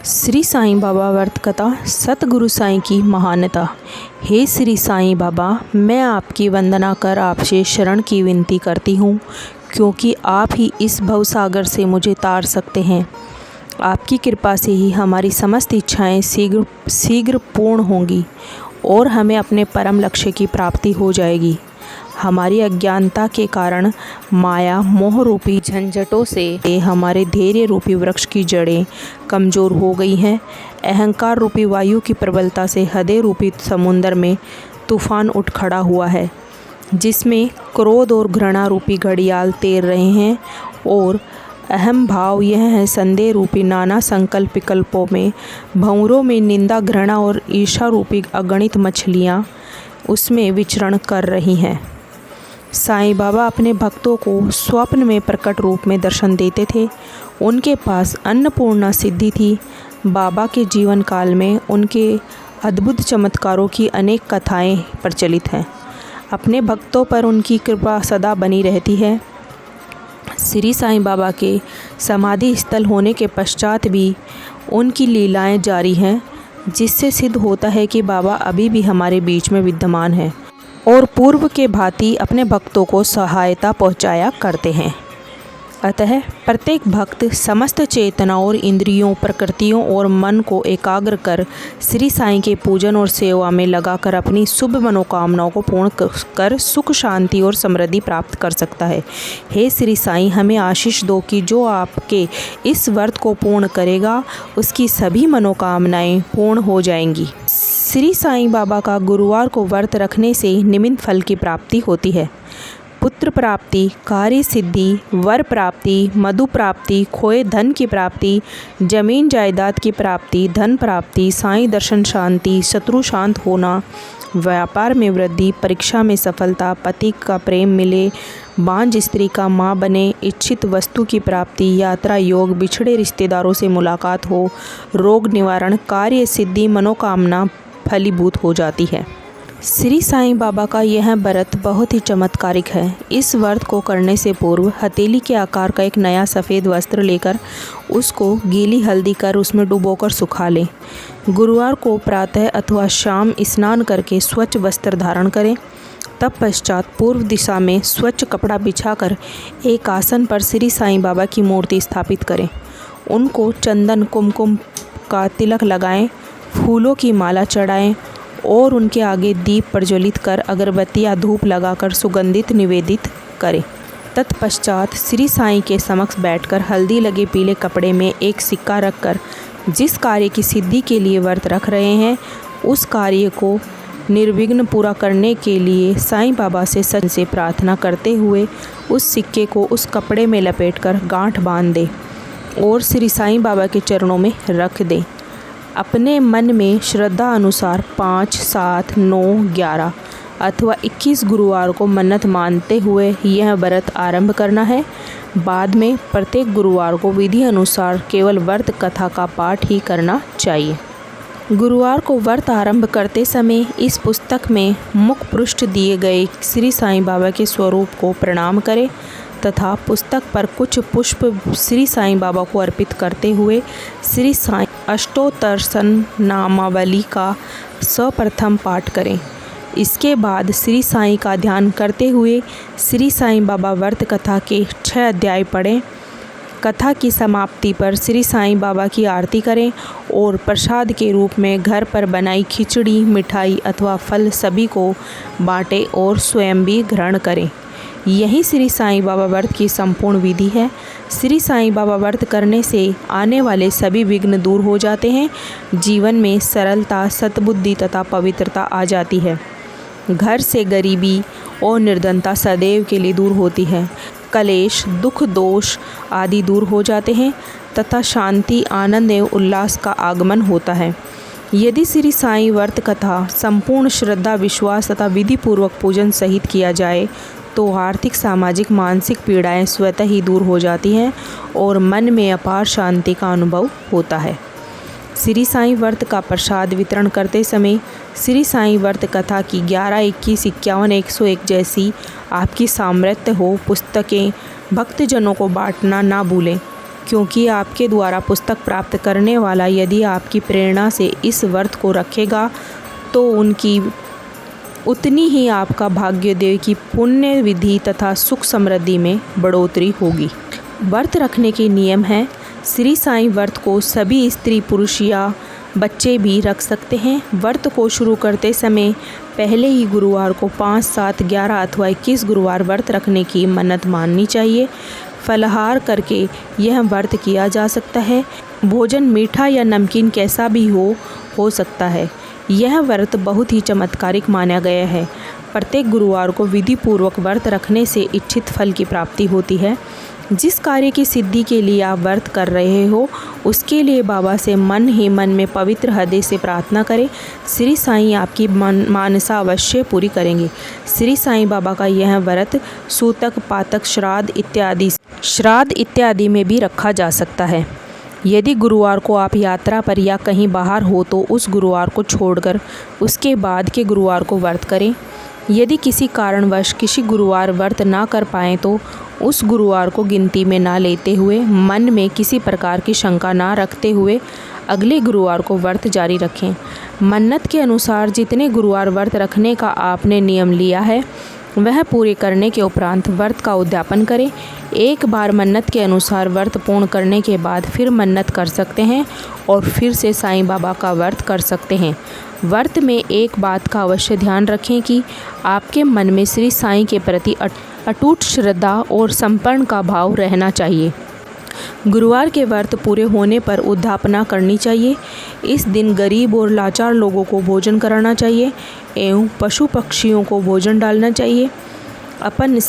श्री साईं बाबा व्रत कथा सतगुरु साईं की महानता। हे श्री साईं बाबा, मैं आपकी वंदना कर आपसे शरण की विनती करती हूँ, क्योंकि आप ही इस भवसागर से मुझे तार सकते हैं। आपकी कृपा से ही हमारी समस्त इच्छाएं शीघ्र पूर्ण होंगी और हमें अपने परम लक्ष्य की प्राप्ति हो जाएगी। हमारी अज्ञानता के कारण माया मोह रूपी झंझटों से हमारे धैर्य रूपी वृक्ष की जड़ें कमज़ोर हो गई हैं। अहंकार रूपी वायु की प्रबलता से हृदय रूपी समुद्र में तूफान उठ खड़ा हुआ है, जिसमें क्रोध और घृणा रूपी घड़ियाल तैर रहे हैं। और अहम भाव यह है, संदेह रूपी नाना संकल्प विकल्पों में भंवरों में निंदा घृणा और ईर्षा रूपी अगणित मछलियाँ उसमें विचरण कर रही हैं। साईं बाबा अपने भक्तों को स्वप्न में प्रकट रूप में दर्शन देते थे। उनके पास अन्नपूर्णा सिद्धि थी। बाबा के जीवन काल में उनके अद्भुत चमत्कारों की अनेक कथाएं प्रचलित हैं। अपने भक्तों पर उनकी कृपा सदा बनी रहती है। श्री साईं बाबा के समाधि स्थल होने के पश्चात भी उनकी लीलाएं जारी हैं, जिससे सिद्ध होता है कि बाबा अभी भी हमारे बीच में विद्यमान हैं और पूर्व के भांति अपने भक्तों को सहायता पहुंचाया करते हैं। अतः प्रत्येक भक्त समस्त चेतना और इंद्रियों, प्रकृतियों और मन को एकाग्र कर श्री साईं के पूजन और सेवा में लगाकर अपनी शुभ मनोकामनाओं को पूर्ण कर सुख, शांति और समृद्धि प्राप्त कर सकता है। हे श्री साईं, हमें आशीष दो कि जो आपके इस व्रत को पूर्ण करेगा उसकी सभी मनोकामनाएं पूर्ण हो जाएंगी। श्री साईं बाबा का गुरुवार को व्रत रखने से निम्न फल की प्राप्ति होती है: पुत्र प्राप्ति, कार्य सिद्धि, वर प्राप्ति, मधु प्राप्ति, खोए धन की प्राप्ति, जमीन जायदाद की प्राप्ति, धन प्राप्ति, साईं दर्शन, शांति, शत्रु शांत होना, व्यापार में वृद्धि, परीक्षा में सफलता, पति का प्रेम मिले, बांझ स्त्री का माँ बने, इच्छित वस्तु की प्राप्ति, यात्रा योग, बिछड़े रिश्तेदारों से मुलाकात हो, रोग निवारण, कार्य सिद्धि, मनोकामना फलीभूत हो जाती है। श्री साईं बाबा का यह व्रत बहुत ही चमत्कारिक है। इस व्रत को करने से पूर्व हथेली के आकार का एक नया सफ़ेद वस्त्र लेकर उसको गीली हल्दी कर उसमें डुबोकर सुखा लें। गुरुवार को प्रातः अथवा शाम स्नान करके स्वच्छ वस्त्र धारण करें। तब पश्चात पूर्व दिशा में स्वच्छ कपड़ा बिछाकर एक आसन पर श्री साईं बाबा की मूर्ति स्थापित करें। उनको चंदन कुमकुम का तिलक लगाएं, फूलों की माला चढ़ाएं और उनके आगे दीप प्रज्वलित कर अगरबत्ती या धूप लगाकर सुगंधित निवेदित करें। तत्पश्चात श्री साईं के समक्ष बैठकर हल्दी लगे पीले कपड़े में एक सिक्का रखकर जिस कार्य की सिद्धि के लिए व्रत रख रहे हैं, उस कार्य को निर्विघ्न पूरा करने के लिए साईं बाबा से सच से प्रार्थना करते हुए उस सिक्के को उस कपड़े में लपेटकर गांठ बांध दें और श्री साईं बाबा के चरणों में रख दें। अपने मन में श्रद्धा अनुसार 5, 7, 9, 11 अथवा 21 गुरुवार को मन्नत मानते हुए यह व्रत आरंभ करना है। बाद में प्रत्येक गुरुवार को विधि अनुसार केवल व्रत कथा का पाठ ही करना चाहिए। गुरुवार को व्रत आरंभ करते समय इस पुस्तक में मुख पृष्ठ दिए गए श्री साईं बाबा के स्वरूप को प्रणाम करें तथा पुस्तक पर कुछ पुष्प श्री साईं बाबा को अर्पित करते हुए श्री साईं अष्टोत्तर नामावली का सर्वप्रथम पाठ करें। इसके बाद श्री साईं का ध्यान करते हुए श्री साईं बाबा व्रत कथा के 6 अध्याय पढ़ें। कथा की समाप्ति पर श्री साईं बाबा की आरती करें और प्रसाद के रूप में घर पर बनाई खिचड़ी, मिठाई अथवा फल सभी को बांटें और स्वयं भी ग्रहण करें। यही श्री साईं बाबा व्रत की संपूर्ण विधि है। श्री साईं बाबा व्रत करने से आने वाले सभी विघ्न दूर हो जाते हैं। जीवन में सरलता, सद्बुद्धि तथा पवित्रता आ जाती है। घर से गरीबी और निर्धनता सदैव के लिए दूर होती है। कलेश, दुख, दोष आदि दूर हो जाते हैं तथा शांति, आनंद एवं उल्लास का आगमन होता है। यदि श्री साईं व्रत कथा संपूर्ण श्रद्धा, विश्वास तथा विधि पूर्वक पूजन सहित किया जाए तो आर्थिक, सामाजिक, मानसिक पीड़ाएं स्वतः ही दूर हो जाती हैं और मन में अपार शांति का अनुभव होता है। श्री साईं व्रत का प्रसाद वितरण करते समय श्री साईं व्रत कथा की 11, 21, 51, 101 जैसी आपकी सामर्थ्य हो पुस्तकें भक्तजनों को बांटना ना भूलें, क्योंकि आपके द्वारा पुस्तक प्राप्त करने वाला यदि आपकी प्रेरणा से इस व्रत को रखेगा तो उनकी उतनी ही आपका भाग्योदय की पुण्य विधि तथा सुख समृद्धि में बढ़ोतरी होगी। व्रत रखने के नियम हैं। श्री साईं व्रत को सभी स्त्री पुरुष या बच्चे भी रख सकते हैं। व्रत को शुरू करते समय पहले ही गुरुवार को 5, 7, 11 अथवा 21 गुरुवार व्रत रखने की मन्नत माननी चाहिए। फलाहार करके यह व्रत किया जा सकता है। भोजन मीठा या नमकीन कैसा भी हो सकता है। यह व्रत बहुत ही चमत्कारिक माना गया है। प्रत्येक गुरुवार को विधि पूर्वक व्रत रखने से इच्छित फल की प्राप्ति होती है। जिस कार्य की सिद्धि के लिए आप व्रत कर रहे हो उसके लिए बाबा से मन ही मन में पवित्र हृदय से प्रार्थना करें। श्री साईं आपकी मानसा अवश्य पूरी करेंगे। श्री साईं बाबा का यह व्रत सूतक, पातक, श्राद्ध इत्यादि में भी रखा जा सकता है। यदि गुरुवार को आप यात्रा पर या कहीं बाहर हो तो उस गुरुवार को छोड़कर उसके बाद के गुरुवार को व्रत करें। यदि किसी कारणवश किसी गुरुवार व्रत ना कर पाएँ तो उस गुरुवार को गिनती में ना लेते हुए, मन में किसी प्रकार की शंका ना रखते हुए अगले गुरुवार को व्रत जारी रखें। मन्नत के अनुसार जितने गुरुवार व्रत रखने का आपने नियम लिया है वह पूरे करने के उपरांत व्रत का उद्यापन करें। एक बार मन्नत के अनुसार व्रत पूर्ण करने के बाद फिर मन्नत कर सकते हैं और फिर से साईं बाबा का व्रत कर सकते हैं। व्रत में एक बात का अवश्य ध्यान रखें कि आपके मन में श्री साईं के प्रति अटूट श्रद्धा और समर्पण का भाव रहना चाहिए। गुरुवार के व्रत पूरे होने पर उद्यापना करनी चाहिए। इस दिन गरीब और लाचार लोगों को भोजन कराना चाहिए एवं पशु पक्षियों को भोजन डालना चाहिए। अपने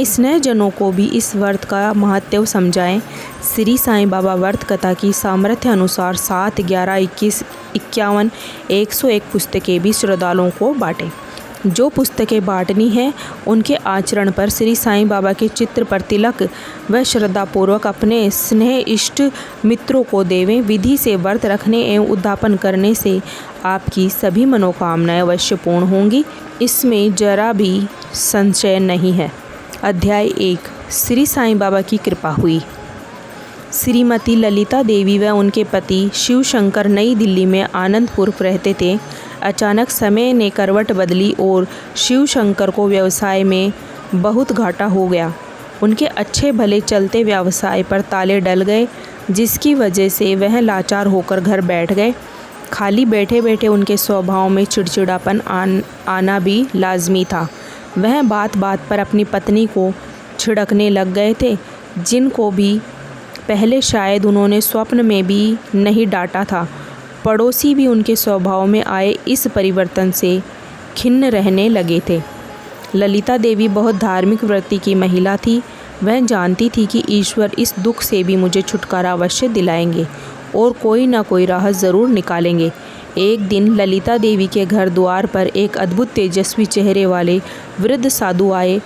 स्नेहजनों को भी इस व्रत का महत्व समझाएं। श्री साईं बाबा व्रत कथा की सामर्थ्य अनुसार 7, 11, 21, 51, 101 पुस्तकें भी श्रद्धालुओं को बांटें। जो पुस्तकें बांटनी है उनके आचरण पर श्री साईं बाबा के चित्र पर तिलक व श्रद्धापूर्वक अपने स्नेह इष्ट मित्रों को देवें। विधि से व्रत रखने एवं उद्यापन करने से आपकी सभी मनोकामनाएं अवश्य पूर्ण होंगी, इसमें जरा भी संशय नहीं है। अध्याय 1। श्री साईं बाबा की कृपा हुई। श्रीमती ललिता देवी व उनके पति शिव शंकर नई दिल्ली में आनंदपुर रहते थे। अचानक समय ने करवट बदली और शिव शंकर को व्यवसाय में बहुत घाटा हो गया। उनके अच्छे भले चलते व्यवसाय पर ताले डल गए, जिसकी वजह से वह लाचार होकर घर बैठ गए। खाली बैठे बैठे उनके स्वभाव में चिड़चिड़ापन आना भी लाजमी था। वह बात बात पर अपनी पत्नी को छिड़कने लग गए थे, जिनको भी पहले शायद उन्होंने स्वप्न में भी नहीं डांटा था। पड़ोसी भी उनके स्वभाव में आए इस परिवर्तन से खिन्न रहने लगे थे। ललिता देवी बहुत धार्मिक वृत्ति की महिला थी। वह जानती थी कि ईश्वर इस दुख से भी मुझे छुटकारा अवश्य दिलाएंगे और कोई ना कोई राह ज़रूर निकालेंगे। एक दिन ललिता देवी के घर द्वार पर एक अद्भुत तेजस्वी चेहरे वाले वृद्ध साधु आए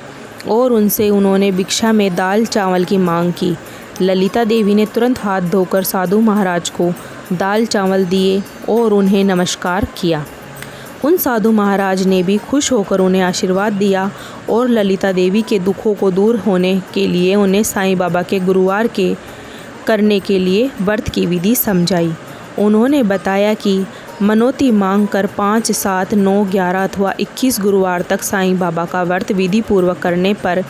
और उन्होंने भिक्षा में दाल चावल की मांग की। ललिता देवी ने तुरंत हाथ धोकर साधु महाराज को दाल चावल दिए और उन्हें नमस्कार किया। उन साधु महाराज ने भी खुश होकर उन्हें आशीर्वाद दिया और ललिता देवी के दुखों को दूर होने के लिए उन्हें साईं बाबा के गुरुवार के करने के लिए व्रत की विधि समझाई। उन्होंने बताया कि मनोती मांग कर 5, 7, 9, 11 अथवा 21 गुरुवार तक साईं बाबा का व्रत विधि पूर्वक करने पर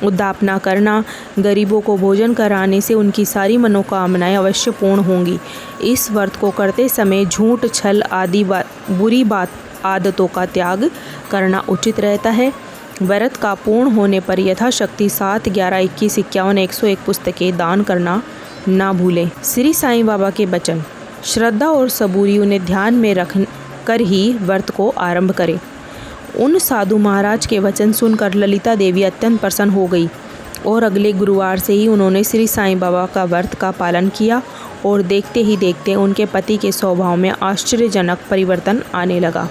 उद्यापना करना, गरीबों को भोजन कराने से उनकी सारी मनोकामनाएं अवश्य पूर्ण होंगी। इस व्रत को करते समय झूठ, छल आदि बुरी आदतों का त्याग करना उचित रहता है। व्रत का पूर्ण होने पर यथाशक्ति 7, 11, 21, 51, 101 पुस्तकें दान करना ना भूलें। श्री साईं बाबा के वचन। श्रद्धा और सबूरी उन्हें ध्यान में रख कर ही व्रत को आरंभ करें। उन साधु महाराज के वचन सुनकर ललिता देवी अत्यंत प्रसन्न हो गई और अगले गुरुवार से ही उन्होंने श्री साईं बाबा का व्रत का पालन किया और देखते ही देखते उनके पति के स्वभाव में आश्चर्यजनक परिवर्तन आने लगा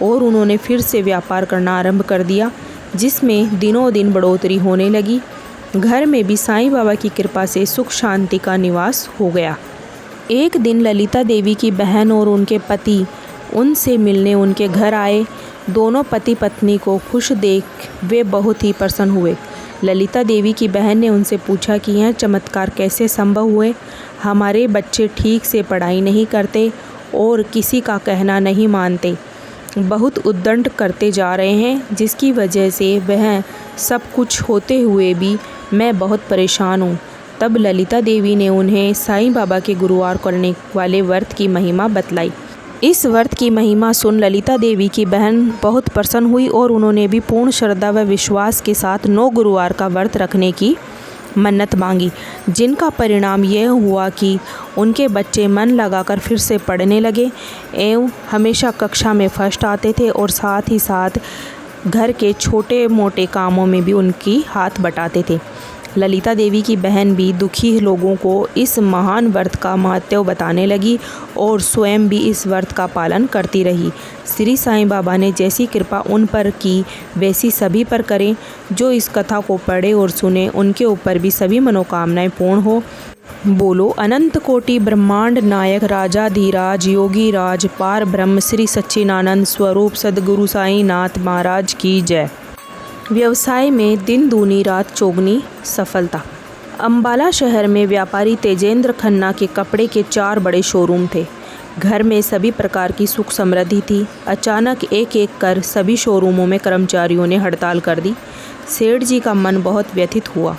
और उन्होंने फिर से व्यापार करना आरंभ कर दिया, जिसमें दिनों दिन बढ़ोतरी होने लगी। घर में भी साईं बाबा की कृपा से सुख शांति का निवास हो गया। एक दिन ललिता देवी की बहन और उनके पति उनसे मिलने उनके घर आए। दोनों पति पत्नी को खुश देख वे बहुत ही प्रसन्न हुए। ललिता देवी की बहन ने उनसे पूछा कि यह चमत्कार कैसे संभव हुए। हमारे बच्चे ठीक से पढ़ाई नहीं करते और किसी का कहना नहीं मानते, बहुत उद्दंड करते जा रहे हैं, जिसकी वजह से वह सब कुछ होते हुए भी मैं बहुत परेशान हूँ। तब ललिता देवी ने उन्हें साईं बाबा के गुरुवार करने वाले व्रत की महिमा बतलाई। इस व्रत की महिमा सुन ललिता देवी की बहन बहुत प्रसन्न हुई और उन्होंने भी पूर्ण श्रद्धा व विश्वास के साथ 9 गुरुवार का व्रत रखने की मन्नत मांगी, जिनका परिणाम यह हुआ कि उनके बच्चे मन लगाकर फिर से पढ़ने लगे एवं हमेशा कक्षा में फर्स्ट आते थे और साथ ही साथ घर के छोटे मोटे कामों में भी उनकी हाथ बटाते थे। ललिता देवी की बहन भी दुखी लोगों को इस महान व्रत का महत्व बताने लगी और स्वयं भी इस व्रत का पालन करती रही। श्री साईं बाबा ने जैसी कृपा उन पर की वैसी सभी पर करें। जो इस कथा को पढ़े और सुने उनके ऊपर भी सभी मनोकामनाएं पूर्ण हो। बोलो अनंत कोटि ब्रह्मांड नायक राजाधिराज योगी राज पार ब्रह्म श्री सच्चिदानंद स्वरूप सद्गुरु साईं नाथ महाराज की जय। व्यवसाय में दिन दूनी रात चौगनी सफलता। अम्बाला शहर में व्यापारी तेजेंद्र खन्ना के कपड़े के 4 बड़े शोरूम थे। घर में सभी प्रकार की सुख समृद्धि थी। अचानक एक एक कर सभी शोरूमों में कर्मचारियों ने हड़ताल कर दी। सेठ जी का मन बहुत व्यथित हुआ।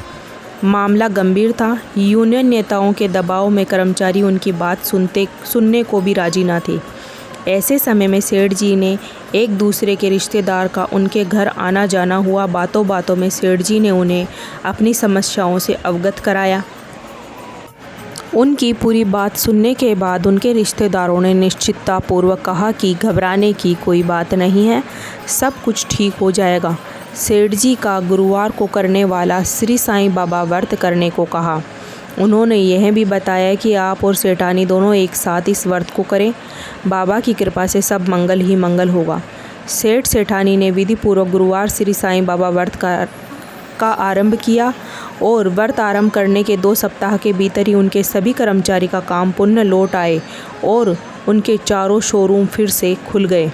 मामला गंभीर था। यूनियन नेताओं के दबाव में कर्मचारी उनकी बात सुनने को भी राजी न थे। ऐसे समय में सेठ जी ने एक दूसरे के रिश्तेदार का उनके घर आना जाना हुआ। बातों बातों में सेठ जी ने उन्हें अपनी समस्याओं से अवगत कराया। उनकी पूरी बात सुनने के बाद उनके रिश्तेदारों ने निश्चिंततापूर्वक कहा कि घबराने की कोई बात नहीं है, सब कुछ ठीक हो जाएगा। सेठ जी का गुरुवार को करने वाला श्री साईं बाबा व्रत करने को कहा। उन्होंने यह भी बताया कि आप और सेठानी दोनों एक साथ इस व्रत को करें, बाबा की कृपा से सब मंगल ही मंगल होगा। सेठ सेठानी ने विधि पूर्वक गुरुवार श्री साईं बाबा व्रत का आरंभ किया और व्रत आरंभ करने के 2 सप्ताह के भीतर ही उनके सभी कर्मचारी का काम पुनः लौट आए और उनके चारों शोरूम फिर से खुल गए।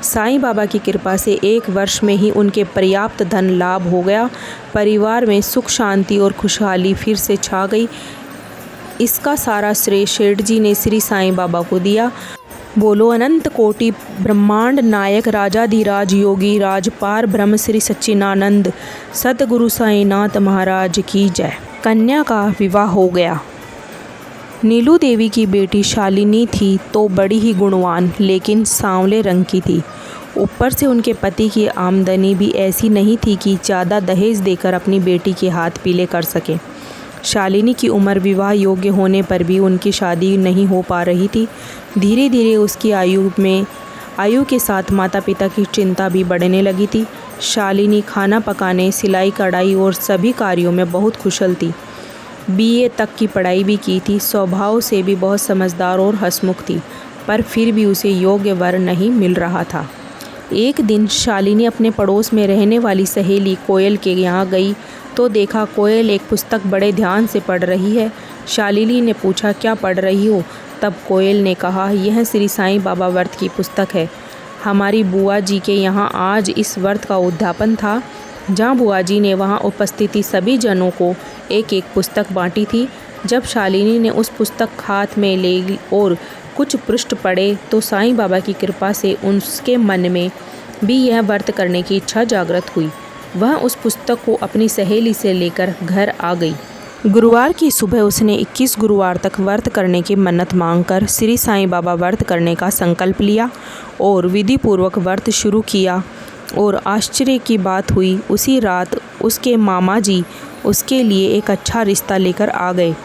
साईं बाबा की कृपा से 1 वर्ष में ही उनके पर्याप्त धन लाभ हो गया। परिवार में सुख शांति और खुशहाली फिर से छा गई। इसका सारा श्रेय सेठ जी ने श्री साईं बाबा को दिया। बोलो अनंत कोटि ब्रह्मांड नायक राजाधिराज योगी राज पार ब्रह्म श्री सच्चिदानंद सद्गुरु साईनाथ महाराज की जय। कन्या का विवाह हो गया। नीलू देवी की बेटी शालिनी थी तो बड़ी ही गुणवान लेकिन सांवले रंग की थी। ऊपर से उनके पति की आमदनी भी ऐसी नहीं थी कि ज़्यादा दहेज देकर अपनी बेटी के हाथ पीले कर सके। शालिनी की उम्र विवाह योग्य होने पर भी उनकी शादी नहीं हो पा रही थी। धीरे धीरे उसकी आयु के साथ माता पिता की चिंता भी बढ़ने लगी थी। शालिनी खाना पकाने, सिलाई कढ़ाई और सभी कार्यों में बहुत कुशल थी। BA तक की पढ़ाई भी की थी। स्वभाव से भी बहुत समझदार और हंसमुख थी, पर फिर भी उसे योग्य वर नहीं मिल रहा था। एक दिन शालिनी अपने पड़ोस में रहने वाली सहेली कोयल के यहाँ गई तो देखा कोयल एक पुस्तक बड़े ध्यान से पढ़ रही है। शालिनी ने पूछा, क्या पढ़ रही हो? तब कोयल ने कहा, यह श्री साईं बाबा व्रत की पुस्तक है। हमारी बुआ जी के यहाँ आज इस व्रत का उद्यापन था, जहाँ बुआ जी ने वहाँ उपस्थिति सभी जनों को एक एक पुस्तक बांटी थी। जब शालिनी ने उस पुस्तक हाथ में ले ली और कुछ पृष्ठ पढ़े तो साईं बाबा की कृपा से उसके मन में भी यह व्रत करने की इच्छा जागृत हुई। वह उस पुस्तक को अपनी सहेली से लेकर घर आ गई। गुरुवार की सुबह उसने 21 गुरुवार तक व्रत करने की मन्नत मांगकर श्री साईं बाबा व्रत करने का संकल्प लिया और विधि पूर्वक व्रत शुरू किया। और आश्चर्य की बात हुई, उसी रात उसके मामा जी उसके लिए एक अच्छा रिश्ता लेकर आ गए।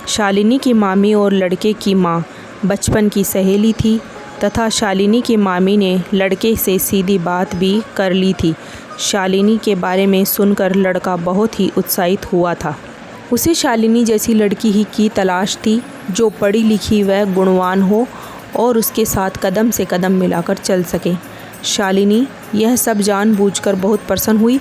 शालिनी की मामी और लड़के की माँ बचपन की सहेली थी तथा शालिनी की मामी ने लड़के से सीधी बात भी कर ली थी। शालिनी के बारे में सुनकर लड़का बहुत ही उत्साहित हुआ था। उसे शालिनी जैसी लड़की ही की तलाश थी, जो पढ़ी लिखी व गुणवान हो और उसके साथ कदम से कदम मिलाकर चल सके। शालिनी यह सब जानबूझकर बहुत प्रसन्न हुई।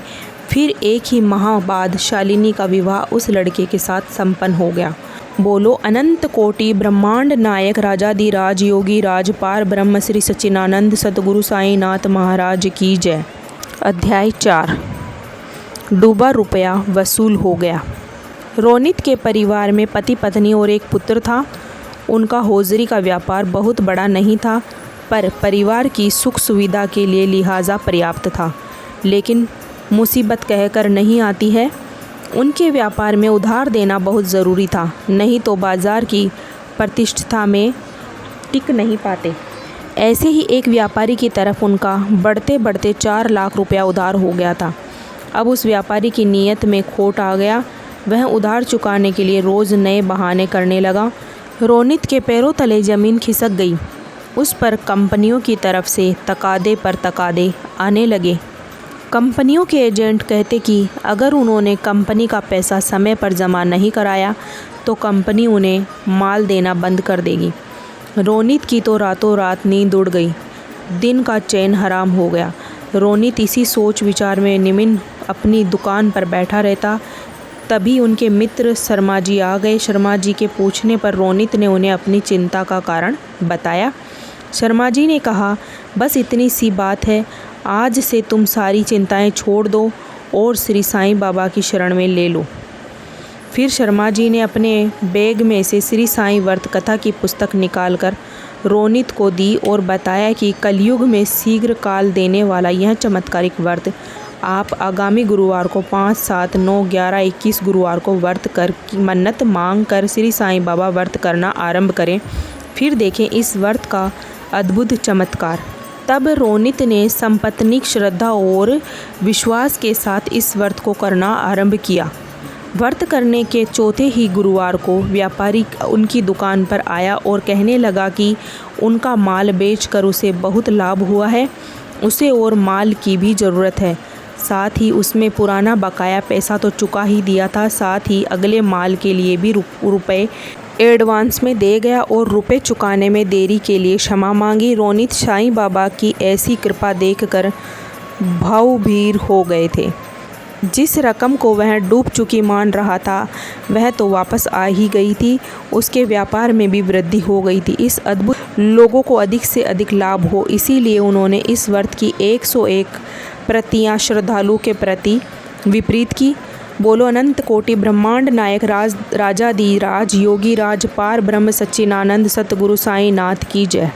फिर एक ही माह बाद शालिनी का विवाह उस लड़के के साथ संपन्न हो गया। बोलो अनंत कोटि ब्रह्मांड नायक राजाधिराज योगी राज पार ब्रह्म श्री सच्चिदानंद सद्गुरु साईनाथ महाराज की जय। अध्याय 4। डूबा रुपया वसूल हो गया। रोनित के परिवार में पति पत्नी और एक पुत्र था। उनका हौजरी का व्यापार बहुत बड़ा नहीं था, पर परिवार की सुख सुविधा के लिए लिहाजा पर्याप्त था। लेकिन मुसीबत कहकर नहीं आती है। उनके व्यापार में उधार देना बहुत ज़रूरी था, नहीं तो बाज़ार की प्रतिष्ठा में टिक नहीं पाते। ऐसे ही एक व्यापारी की तरफ उनका बढ़ते बढ़ते 4 लाख रुपया उधार हो गया था। अब उस व्यापारी की नीयत में खोट आ गया। वह उधार चुकाने के लिए रोज़ नए बहाने करने लगा। रोनित के पैरों तले ज़मीन खिसक गई। उस पर कंपनियों की तरफ से तकादे पर तकादे आने लगे। कंपनियों के एजेंट कहते कि अगर उन्होंने कंपनी का पैसा समय पर जमा नहीं कराया तो कंपनी उन्हें माल देना बंद कर देगी। रोनित की तो रातों रात नींद उड़ गई। दिन का चैन हराम हो गया। रोनित इसी सोच विचार में निमिन अपनी दुकान पर बैठा रहता। तभी उनके मित्र शर्मा जी आ गए। शर्मा जी के पूछने पर रोनित ने उन्हें अपनी चिंता का कारण बताया। शर्मा जी ने कहा, बस इतनी सी बात है, आज से तुम सारी चिंताएं छोड़ दो और श्री साईं बाबा की शरण में ले लो। फिर शर्मा जी ने अपने बैग में से श्री साईं व्रत कथा की पुस्तक निकालकर रोनित को दी और बताया कि कलयुग में शीघ्र काल देने वाला यह चमत्कारिक व्रत आप आगामी गुरुवार को 5, 7, 9, 11, 21 गुरुवार को व्रत कर मन्नत मांग कर श्री साईं बाबा व्रत करना आरंभ करें। फिर देखें इस व्रत का अद्भुत चमत्कार। तब रोनित ने संपत्निक श्रद्धा और विश्वास के साथ इस व्रत को करना आरंभ किया। व्रत करने के चौथे ही गुरुवार को व्यापारी उनकी दुकान पर आया और कहने लगा कि उनका माल बेचकर उसे बहुत लाभ हुआ है, उसे और माल की भी ज़रूरत है। साथ ही उसमें पुराना बकाया पैसा तो चुका ही दिया था, साथ ही अगले माल के लिए भी रुपए एडवांस में दे गया और रुपए चुकाने में देरी के लिए क्षमा मांगी। रोनित साईं बाबा की ऐसी कृपा देखकर भावभीर हो गए थे। जिस रकम को वह डूब चुकी मान रहा था वह तो वापस आ ही गई थी। उसके व्यापार में भी वृद्धि हो गई थी। इस अद्भुत लोगों को अधिक से अधिक लाभ हो, इसीलिए उन्होंने इस व्रत की 101 प्रतियां श्रद्धालु के प्रति विपरीत की। बोलो अनंत कोटि ब्रह्मांड नायक राजाधिराज योगी राज पार ब्रह्म सच्चिदानंद सतगुरु साईं नाथ की जय।